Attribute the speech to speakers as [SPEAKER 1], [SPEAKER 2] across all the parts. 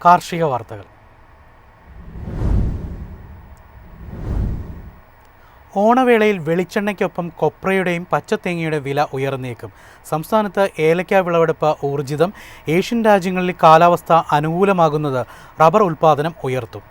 [SPEAKER 1] കാർഷിക വാർത്തകൾ. ഓണവേളയിൽ വെളിച്ചെണ്ണയ്ക്കൊപ്പം കൊപ്രയുടെയും പച്ചത്തേങ്ങയുടെ വില ഉയർന്നേക്കും. സംസ്ഥാനത്ത് ഏലക്ക വിളവെടുപ്പ് ഊർജിതം. ഏഷ്യൻ രാജ്യങ്ങളിൽ കാലാവസ്ഥ അനുകൂലമാകുന്നത് റബ്ബർ ഉൽപ്പാദനം ഉയർത്തും.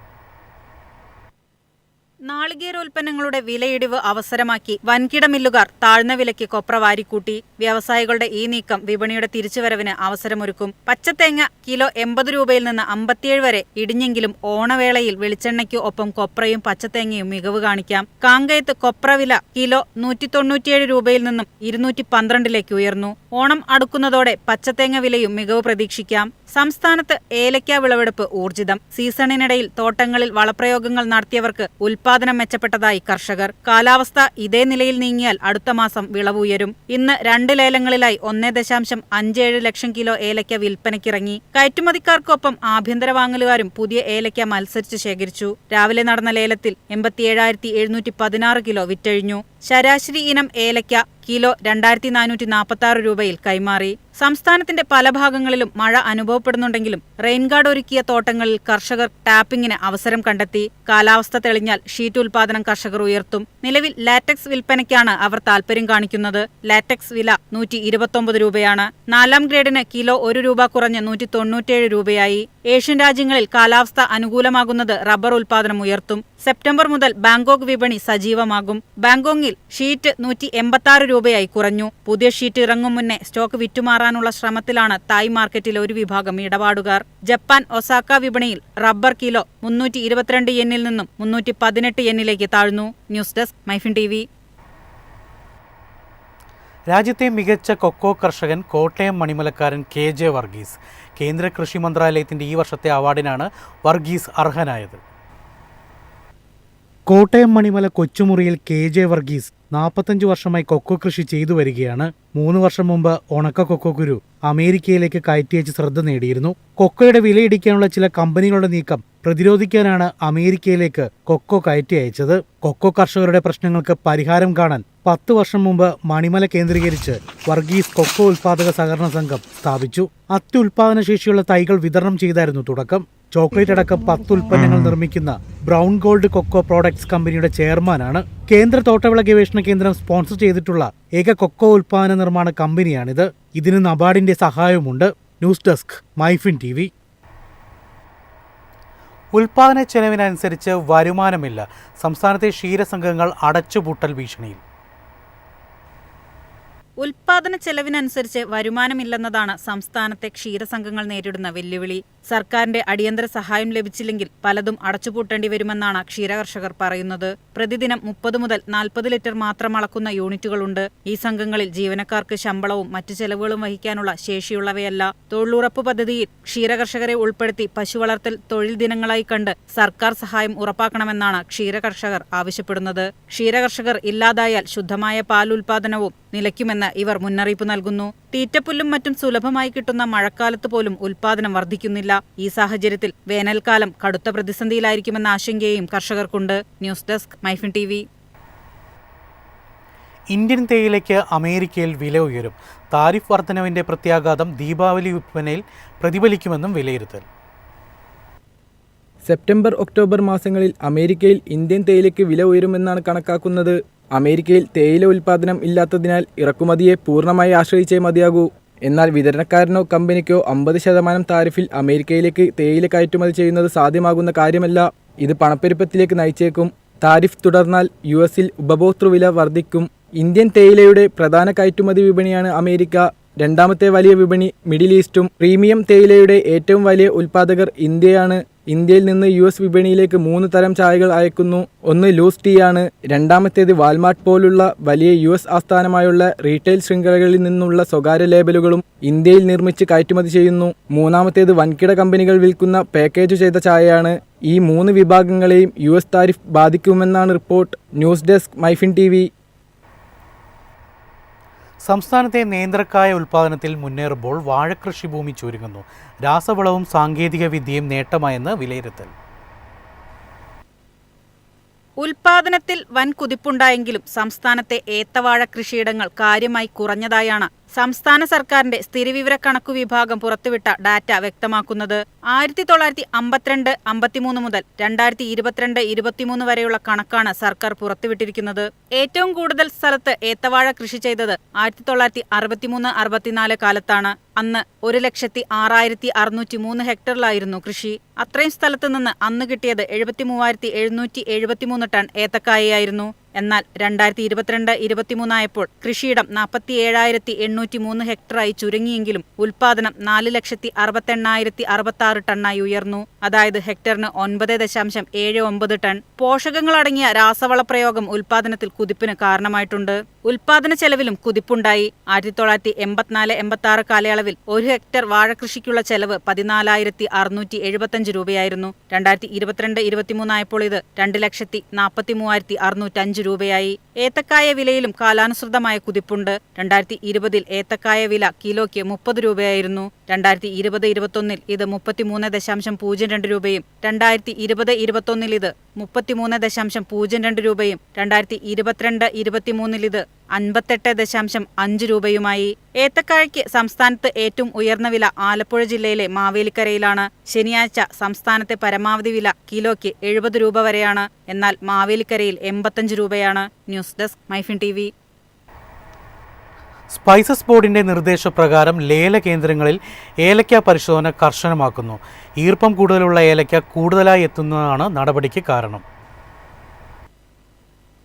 [SPEAKER 2] നാളികേരോൽപ്പന്നങ്ങളുടെ വിലയിടിവ് അവസരമാക്കി വൻകിട മില്ലുകാർ താഴ്ന്ന വിലയ്ക്ക് കൊപ്ര വാരിക്കൂട്ടി. വ്യവസായികളുടെ ഈ നീക്കം വിപണിയുടെ തിരിച്ചുവരവിന് അവസരമൊരുക്കും. പച്ചത്തേങ്ങ കിലോ 80 രൂപയിൽ നിന്ന് 57 വരെ ഇടിഞ്ഞെങ്കിലും ഓണവേളയിൽ വെളിച്ചെണ്ണയ്ക്ക് ഒപ്പം കൊപ്രയും പച്ചത്തേങ്ങയും മികവ് കാണിക്കാം. കാങ്കയത്ത് കൊപ്ര വില കിലോ 197 രൂപയിൽ നിന്നും 212 ഉയർന്നു. ഓണം അടുക്കുന്നതോടെ പച്ചത്തേങ്ങ വിലയും മികവ് പ്രതീക്ഷിക്കാം. സംസ്ഥാനത്ത് ഏലക്ക വിളവെടുപ്പ് ഊർജിതം. സീസണിനിടയിൽ തോട്ടങ്ങളിൽ വളപ്രയോഗങ്ങൾ നടത്തിയവർക്ക് ഉൽപാദനം മെച്ചപ്പെട്ടതായി കർഷകർ. കാലാവസ്ഥ ഇതേ നിലയിൽ നീങ്ങിയാൽ അടുത്ത മാസം വിളവ് ഉയരും. ഇന്ന് 2 ലേലങ്ങളിലായി 1.57 ലക്ഷം കിലോ ഏലക്ക വിൽപ്പനയ്ക്കിറങ്ങി. കയറ്റുമതിക്കാർക്കൊപ്പം ആഭ്യന്തര വാങ്ങലുകാരും പുതിയ ഏലക്ക മത്സരിച്ച് ശേഖരിച്ചു. രാവിലെ നടന്ന ലേലത്തിൽ 87,716 കിലോ വിറ്റഴിഞ്ഞു. ശരാശരി ഇനം ഏലക്ക കിലോ 2,446 രൂപയിൽ കൈമാറി. സംസ്ഥാനത്തിന്റെ പല ഭാഗങ്ങളിലും മഴ അനുഭവപ്പെടുന്നുണ്ടെങ്കിലും റെയിൻഗാർഡ് ഒരുക്കിയ തോട്ടങ്ങളിൽ കർഷകർ ടാപ്പിംഗിന് അവസരം കണ്ടെത്തി. കാലാവസ്ഥ തെളിഞ്ഞാൽ ഷീറ്റ് ഉൽപാദനം കർഷകർ ഉയർത്തും. നിലവിൽ ലാറ്റക്സ് വിൽപ്പനയ്ക്കാണ് അവർ താൽപര്യം കാണിക്കുന്നത്. ലാറ്റക്സ് വില 129 രൂപയാണ്. 4ാം ഗ്രേഡിന് കിലോ 1 രൂപ കുറഞ്ഞ് 197 രൂപയായി. ഏഷ്യൻ രാജ്യങ്ങളിൽ കാലാവസ്ഥ അനുകൂലമാകുന്നത് റബ്ബർ ഉൽപാദനം ഉയർത്തും. സെപ്റ്റംബർ മുതൽ ബാങ്കോക്ക് വിപണി സജീവമാകും. ബാങ്കോങ്ങിൽ ഷീറ്റ് 186 രൂപയായി കുറഞ്ഞു. പുതിയ ഷീറ്റ് ഇറങ്ങും മുന്നേ സ്റ്റോക്ക് വിറ്റുമാറാനുള്ള ശ്രമത്തിലാണ് തായ് മാർക്കറ്റിലെ ഒരു വിഭാഗം ഇടപാടുകാർ. ജപ്പാൻ ഒസാക്ക വിപണിയിൽ റബ്ബർ കിലോ 322 യെന്നിൽ നിന്നും 318 യെന്നിലേക്ക് താഴ്ന്നു. News desk Myfin TV.
[SPEAKER 1] രാജ്യത്തെ മികച്ച കൊക്കോ കർഷകൻ കോട്ടയം മണിമലക്കാരൻ KJ വർഗീസ്. കേന്ദ്ര കൃഷി മന്ത്രാലയത്തിന്റെ ഈ വർഷത്തെ അവാർഡിനാണ് വർഗീസ് അർഹനായത്. കോട്ടയം മണിമല കൊച്ചുമുറിയിൽ KJ വർഗീസ് 45 വർഷമായി കൊക്കോ കൃഷി ചെയ്തു വരികയാണ്. 3 വർഷം മുമ്പ് ഉണക്ക കൊക്കോ കുരു അമേരിക്കയിലേക്ക് കയറ്റിയച്ച് ശ്രദ്ധ നേടിയിരുന്നു. കൊക്കോയുടെ വിലയിടിക്കാനുള്ള ചില കമ്പനികളുടെ നീക്കം പ്രതിരോധിക്കാനാണ് അമേരിക്കയിലേക്ക് കൊക്കോ കയറ്റി അയച്ചത്. കൊക്കോ കർഷകരുടെ പ്രശ്നങ്ങൾക്ക് പരിഹാരം കാണാൻ 10 വർഷം മുമ്പ് മണിമല കേന്ദ്രീകരിച്ച് വർഗീസ് കൊക്കോ ഉൽപാദക സഹകരണ സംഘം സ്ഥാപിച്ചു. അത്യുൽപാദന ശേഷിയുള്ള തൈകൾ വിതരണം ചെയ്തായിരുന്നു തുടക്കം. ചോക്ലേറ്റ് അടക്കം 10 ഉൽപ്പന്നങ്ങൾ നിർമ്മിക്കുന്ന ബ്രൗൺ ഗോൾഡ് കൊക്കോ പ്രോഡക്ട്സ് കമ്പനിയുടെ ചെയർമാനാണ്. കേന്ദ്ര തോട്ടവിള ഗവേഷണ കേന്ദ്രം സ്പോൺസർ ചെയ്തിട്ടുള്ള ഏക കൊക്കോ ഉൽപാദന നിർമ്മാണ കമ്പനിയാണിത്. ഇതിന് നബാർഡിന്റെ സഹായവുമുണ്ട്. News desk Myfin TV. ഉൽപാദന ചെലവിനനുസരിച്ച് വരുമാനമില്ല. സംസ്ഥാനത്തെ ക്ഷീരസംഘങ്ങൾ അടച്ചുപൂട്ടൽ ഭീഷണിയിൽ.
[SPEAKER 2] ഉൽപാദന ചെലവിനനുസരിച്ച് വരുമാനമില്ലെന്നതാണ് സംസ്ഥാനത്തെ ക്ഷീരസംഘങ്ങൾ നേരിടുന്ന വെല്ലുവിളി. സർക്കാരിന്റെ അടിയന്തര സഹായം ലഭിച്ചില്ലെങ്കിൽ പലതും അടച്ചുപൂട്ടേണ്ടി വരുമെന്നാണ് ക്ഷീരകർഷകർ പറയുന്നത്. പ്രതിദിനം 30 മുതൽ 40 ലിറ്റർ മാത്രം അളക്കുന്ന യൂണിറ്റുകളുണ്ട്. ഈ സംഘങ്ങളിൽ ജീവനക്കാർക്ക് ശമ്പളവും മറ്റു ചെലവുകളും വഹിക്കാനുള്ള ശേഷിയുള്ളവയല്ല. തൊഴിലുറപ്പ് പദ്ധതിയിൽ ക്ഷീരകർഷകരെ ഉൾപ്പെടുത്തി പശുവളർത്തൽ തൊഴിൽ ദിനങ്ങളായി കണ്ട് സർക്കാർ സഹായം ഉറപ്പാക്കണമെന്നാണ് ക്ഷീരകർഷകർ ആവശ്യപ്പെടുന്നത്. ക്ഷീരകർഷകർ ഇല്ലാതായാൽ ശുദ്ധമായ പാൽ ഉൽപാദനവും നിലയ്ക്കുമെന്ന് ഇവർ മുന്നറിയിപ്പ് നൽകുന്നു. തീറ്റപ്പുല്ലും മറ്റും സുലഭമായി കിട്ടുന്ന മഴക്കാലത്ത് പോലും ഉൽപാദനം വർദ്ധിക്കുന്നില്ല. ഈ സാഹചര്യത്തിൽ വേനൽക്കാലം കടുത്ത പ്രതിസന്ധിയിലായിരിക്കുമെന്ന ആശങ്കയും കർഷകർക്കുണ്ട്. News desk Myfin TV.
[SPEAKER 1] Indian തേയിലയ്ക്ക് അമേരിക്കയിൽ വില ഉയരും. താരിഫ് വർധനവിന്റെ പ്രത്യാഘാതം ദീപാവലി വിൽപ്പനയിൽ പ്രതിഫലിക്കുമെന്നും വിലയിരുത്തൽ.
[SPEAKER 3] സെപ്റ്റംബർ ഒക്ടോബർ മാസങ്ങളിൽ അമേരിക്കയിൽ ഇന്ത്യൻ തേയിലയ്ക്ക് വില ഉയരുമെന്നാണ് കണക്കാക്കുന്നത്. അമേരിക്കയിൽ തേയില ഉൽപ്പാദനം ഇല്ലാത്തതിനാൽ ഇറക്കുമതിയെ പൂർണ്ണമായി ആശ്രയിച്ചേ മതിയാകൂ. എന്നാൽ വിതരണക്കാരനോ കമ്പനിക്കോ 50% താരിഫിൽ അമേരിക്കയിലേക്ക് തേയില കയറ്റുമതി ചെയ്യുന്നത് സാധ്യമാകുന്ന കാര്യമല്ല. ഇത് പണപ്പെരുപ്പത്തിലേക്ക് നയിച്ചേക്കും. താരിഫ് തുടർന്നാൽ US-ൽ ഉപഭോക്തൃവില വർദ്ധിക്കും. ഇന്ത്യൻ തേയിലയുടെ പ്രധാന കയറ്റുമതി വിപണിയാണ് അമേരിക്ക. രണ്ടാമത്തെ വലിയ വിപണി മിഡിൽ ഈസ്റ്റും. പ്രീമിയം തേയിലയുടെ ഏറ്റവും വലിയ ഉൽപ്പാദകർ ഇന്ത്യയാണ്. ഇന്ത്യയിൽ നിന്ന് US വിപണിയിലേക്ക് 3 തരം ചായകൾ അയക്കുന്നു. ഒന്ന് ലൂസ് ടീ ആണ്. രണ്ടാമത്തേത് വാൽമാർട്ട് പോലുള്ള വലിയ US ആസ്ഥാനമായുള്ള റീറ്റെയിൽ ശൃംഖലകളിൽ നിന്നുള്ള സ്വകാര്യ ലേബലുകളും ഇന്ത്യയിൽ നിർമ്മിച്ച് കയറ്റുമതി ചെയ്യുന്നു. മൂന്നാമത്തേത് വൻകിട കമ്പനികൾ വിൽക്കുന്ന പാക്കേജ് ചെയ്ത ചായയാണ്. ഈ 3 വിഭാഗങ്ങളെയും US താരിഫ് ബാധിക്കുമെന്നാണ് റിപ്പോർട്ട്. News desk Myfin TV.
[SPEAKER 1] സംസ്ഥാനത്തെ നേന്ത്രക്കായ ഉൽപ്പാദനത്തിൽ മുന്നേറുമ്പോൾ വാഴകൃഷി ഭൂമി ചുരുങ്ങുന്നു. രാസവളവും സാങ്കേതിക വിദ്യയും നേട്ടമായെന്ന് വിലയിരുത്തൽ.
[SPEAKER 2] ഉൽപാദനത്തിൽ വൻ കുതിപ്പുണ്ടായെങ്കിലും സംസ്ഥാനത്തെ ഏത്തവാഴ കൃഷിയിടങ്ങൾ കാര്യമായി കുറഞ്ഞതായാണ് സംസ്ഥാന സർക്കാരിന്റെ സ്ഥിതിവിവരക്കണക്കു വിഭാഗം പുറത്തുവിട്ട ഡാറ്റ വ്യക്തമാക്കുന്നത്. 1952-53 മുതൽ 2022-23 വരെയുള്ള കണക്കാണ് സർക്കാർ പുറത്തുവിട്ടിരിക്കുന്നത്. ഏറ്റവും കൂടുതൽ സ്ഥലത്ത് ഏത്തവാഴ കൃഷി ചെയ്തത് 1963-64 കാലത്താണ്. അന്ന് 1,06,603 ഹെക്ടറിലായിരുന്നു കൃഷി. അത്രയും സ്ഥലത്ത് നിന്ന് അന്ന് കിട്ടിയത് 73,773 ടൺ ഏത്തക്കായയായിരുന്നു. എന്നാൽ 2022-23 ആയപ്പോൾ കൃഷിയിടം 47,803 ഹെക്ടറായി ചുരുങ്ങിയെങ്കിലും ഉൽപാദനം 4,68,066 ടണ്ണായി ഉയർന്നു. അതായത് ഹെക്ടറിന് 9.79 ടൺ. പോഷകങ്ങളടങ്ങിയ രാസവള പ്രയോഗം ഉൽപാദനത്തിൽ കുതിപ്പിന് കാരണമായിട്ടുണ്ട്. ഉൽപാദന ചെലവിലും കുതിപ്പുണ്ടായി. 1984-86 കാലയളവിൽ 1 ഹെക്ടർ വാഴകൃഷിക്കുള്ള ചെലവ് 14,675 രൂപയായിരുന്നു. 2022-23 ആയപ്പോൾ ഇത് 2,43,605 രൂപയായി. ഏത്തക്കായ വിലയിലും കാലാനുസൃതമായ കുതിപ്പുണ്ട്. 2020 ഏത്തക്കായ വില കിലോയ്ക്ക് 30 രൂപയായിരുന്നു. 2020-21 ഇത് 33.02 രൂപയും 2020-21 ഇത് 33.02 രൂപയും 2022-23 ഇത് 58.5 രൂപയുമായി. ഏത്തക്കായയ്ക്ക് സംസ്ഥാനത്ത് ഏറ്റവും ഉയർന്ന വില ആലപ്പുഴ ജില്ലയിലെ മാവേലിക്കരയിലാണ്. ശനിയാഴ്ച സംസ്ഥാനത്തെ പരമാവധി വില കിലോയ്ക്ക് 70 രൂപ വരെയാണ്. എന്നാൽ മാവേലിക്കരയിൽ 85 രൂപയാണ്. News desk Myfin TV.
[SPEAKER 1] Spices ബോർഡിന്റെ നിർദ്ദേശപ്രകാരം ലേല കേന്ദ്രങ്ങളിൽ ഏലക്ക പരിശോധന കർശനമാക്കുന്നു. ഈർപ്പം കൂടുതലുള്ള ഏലക്ക കൂടുതലായി എത്തുന്നതാണ് നടപടിക്ക് കാരണം.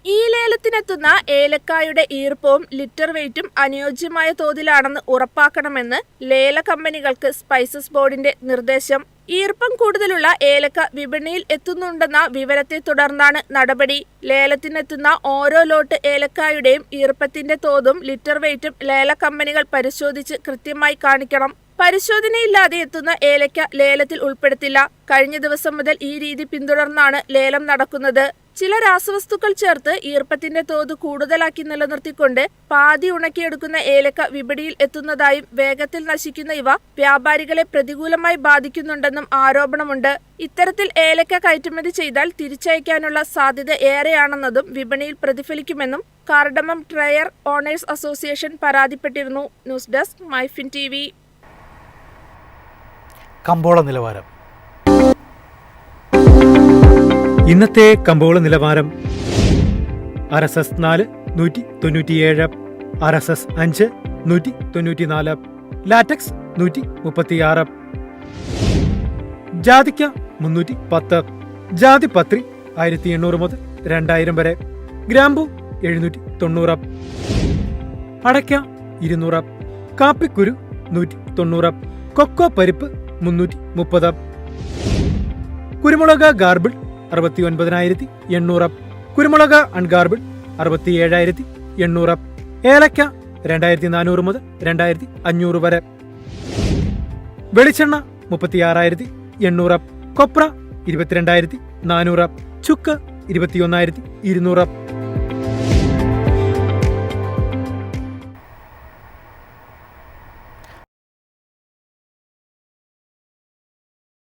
[SPEAKER 4] ഈ ലേലത്തിനെത്തുന്ന ഏലക്കായുടെ ഈർപ്പവും ലിറ്റർ വെയിറ്റും അനുയോജ്യമായ തോതിലാണെന്ന് ഉറപ്പാക്കണമെന്ന് ലേല കമ്പനികൾക്ക് സ്പൈസസ് ബോർഡിന്റെ നിർദ്ദേശം. ഈർപ്പം കൂടുതലുള്ള ഏലക്ക വിപണിയിൽ എത്തുന്നുണ്ടെന്ന വിവരത്തെ തുടർന്നാണ് നടപടി. ലേലത്തിനെത്തുന്ന ഓരോ ലോട്ട് ഏലക്കായുടെയും ഈർപ്പത്തിന്റെ തോതും ലിറ്റർ വെയിറ്റും ലേല കമ്പനികൾ പരിശോധിച്ച് കൃത്യമായി കാണിക്കണം. പരിശോധനയില്ലാതെ എത്തുന്ന ഏലക്ക ലേലത്തിൽ ഉൾപ്പെടുത്തില്ല. കഴിഞ്ഞ ദിവസം മുതൽ ഈ രീതി പിന്തുടർന്നാണ് ലേലം നടക്കുന്നത്. ചില രാസവസ്തുക്കൾ ചേർത്ത് ഈർപ്പത്തിന്റെ തോത് കൂടുതലാക്കി നിലനിർത്തിക്കൊണ്ട് പാതി ഉണക്കിയെടുക്കുന്ന ഏലക്ക വിപണിയിൽ എത്തുന്നതായും വേഗത്തിൽ നശിക്കുന്ന ഇവ വ്യാപാരികളെ പ്രതികൂലമായി ബാധിക്കുന്നുണ്ടെന്നും ആരോപണമുണ്ട്. ഇത്തരത്തിൽ ഏലക്ക കയറ്റുമതി ചെയ്താൽ തിരിച്ചയക്കാനുള്ള സാധ്യത ഏറെയാണെന്നതും വിപണിയിൽ പ്രതിഫലിക്കുമെന്നും കാർഡമം ട്രയർ ഓണേഴ്സ് അസോസിയേഷൻ പരാതിപ്പെട്ടിരുന്നു. News desk Myfin TV.
[SPEAKER 1] കമ്പോള നിലവാരം.
[SPEAKER 5] ഇന്നത്തെ കമ്പോള നിലവാരം RSS 4 197, RSS 5 194, ലാറ്റക്സ് 136, ജാതിക്ക 310, ജാതിപത്രി 1800 മുതൽ 2000 വരെ, ഗ്രാമ്പു 790, അടയ്ക്ക 200, കാപ്പിക്കുരു 190, കൊക്കോ പരിപ്പ് 330, കുരുമുളക് ഗാർബിൾ 69,800, കുരുമുളക് അൺഗാർബിൾ 67,800, ഏലക്ക 2,400 മുതൽ 2,500 വരെ, വെളിച്ചെണ്ണ 36,800, കൊപ്ര 22,400, ചുക്ക് 21,200.